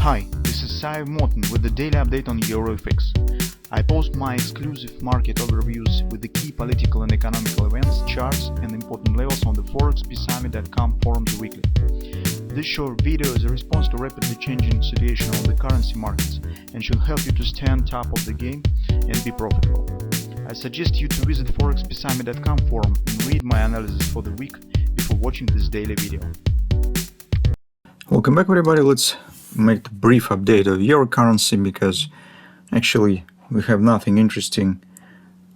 Hi, this is Sive Morten with the daily update on EuroFX. I post my exclusive market overviews with the key political and economical events, charts and important levels on the ForexPeaceArmy.com forums weekly. This short video is a response to rapidly changing situation on the currency markets and should help you to stay on top of the game and be profitable. I suggest you to visit ForexPeaceArmy.com forum and read my analysis for the week before watching this daily video. Welcome back, everybody. Let's make the brief update of euro currency because actually we have nothing interesting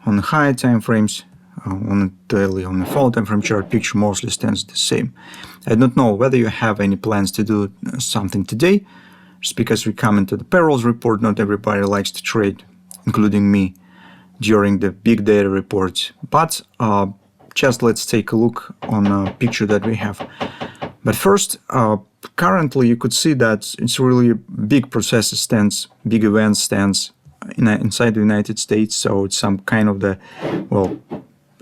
on the higher time frames. On the daily, on the fall time frame chart, picture mostly stands the same. I don't know whether you have any plans to do something today, just because we come into the payrolls report. Not everybody likes to trade, including me, during the big data reports. But just let's take a look on a picture that we have. But first, currently you could see that it's really a big process stance, big event stance inside the United States. So it's some kind of the, well,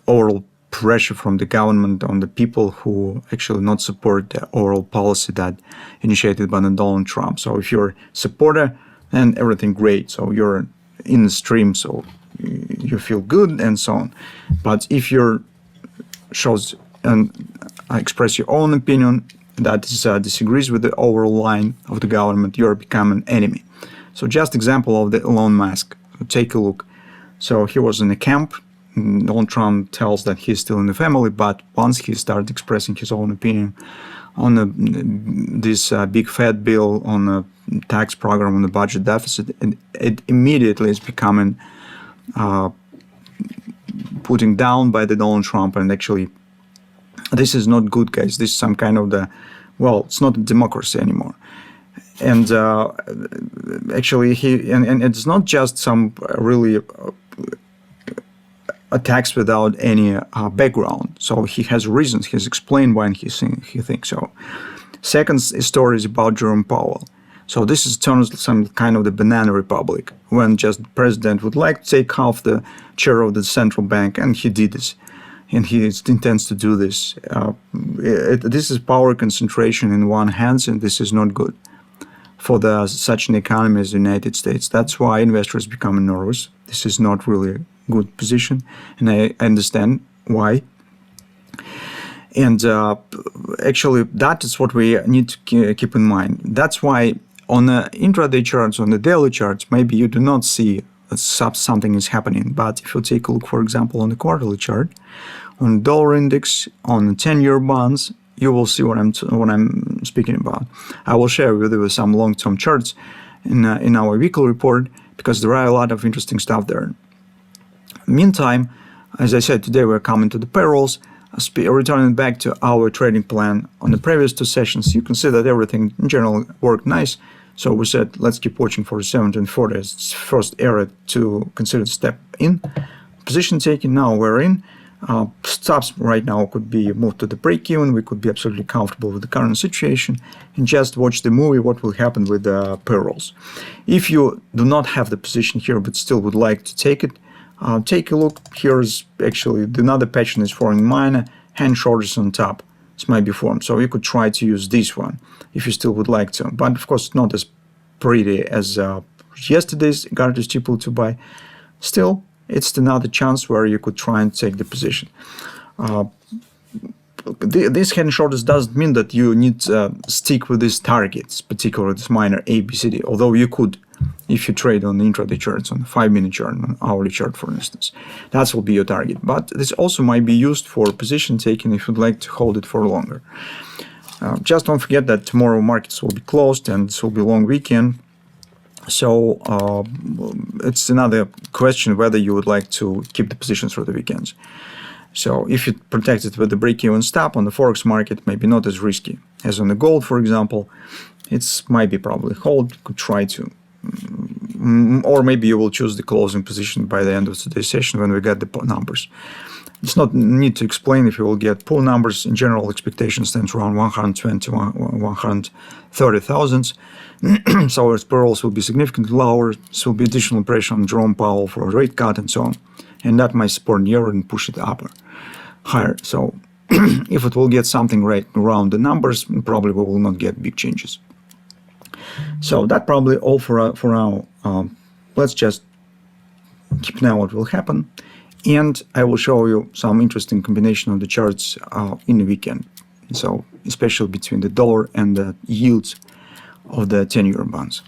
overall pressure from the government on the people who actually not support the overall policy that initiated by Donald Trump. So if you're a supporter, then everything great. So you're in the stream, so you feel good and so on. But if you're shows and express your own opinion that disagrees with the overall line of the government, you're becoming an enemy. So just example of the Elon Musk. Take a look. So he was in a camp. Donald Trump tells that he's still in the family, but once he started expressing his own opinion on this big fat bill, on a tax program, on the budget deficit, it immediately is becoming putting down by the Donald Trump. And actually, this is not good, guys. This is some kind of the, well, it's not a democracy anymore. And actually, and it's not just some really attacks without any background. So he has reasons. He's explained why he thinks so. Second story is about Jerome Powell. So this is turns some kind of the banana republic, when just the president would like to take half the chair of the central bank, and he did this. And he intends to do this. This is power concentration in one hand, and this is not good for such an economy as the United States. That's why investors become nervous. This is not really a good position, and I understand why. And actually, that is what we need to keep in mind. That's why on the intraday charts, on the daily charts, maybe you do not see something is happening. But if you take a look, for example, on the quarterly chart, on the dollar index, on the 10-year bonds, you will see what I'm speaking about. I will share with you some long-term charts in our weekly report, because there are a lot of interesting stuff there. Meantime, as I said, today we're coming to the payrolls. Returning back to our trading plan on the previous two sessions, you can see that everything in general worked nice. So we said, let's keep watching for the 1740 as its first area to consider step in. Position taking, now we're in. Stops right now could be moved to the break-even. We could be absolutely comfortable with the current situation and just watch the movie, what will happen with the payrolls. If you do not have the position here but still would like to take it, take a look. Here's actually another pattern is forming minor hand shoulders on top. This might be formed. So you could try to use this one if you still would like to. But of course, not as pretty as yesterday's Garter steeple to buy. Still, it's another chance where you could try and take the position. This hand shoulders doesn't mean that you need to stick with these targets, particularly this minor ABCD, although you could if you trade on the intraday charts, on the 5-minute chart, on hourly chart, for instance. That will be your target. But this also might be used for position taking if you'd like to hold it for longer. Just don't forget that tomorrow markets will be closed and this will be a long weekend. So it's another question whether you would like to keep the positions for the weekends. So if you protect it with the break-even stop on the Forex market, maybe not as risky as on the gold, for example. It's might be probably hold, you could try to. Or maybe you will choose the closing position by the end of today's session when we get the numbers. It's not need to explain if you will get pool numbers. In general, expectation stands around 120, 130,000. So our payrolls will be significantly lower. This will be additional pressure on Jerome Powell for a rate cut and so on. And that might support the euro and push it up higher. So if it will get something right around the numbers, probably we will not get big changes. So that probably all for now. Let's just keep an eye what will happen, and I will show you some interesting combination of the charts in the weekend. So especially between the dollar and the yields of the 10-year bonds.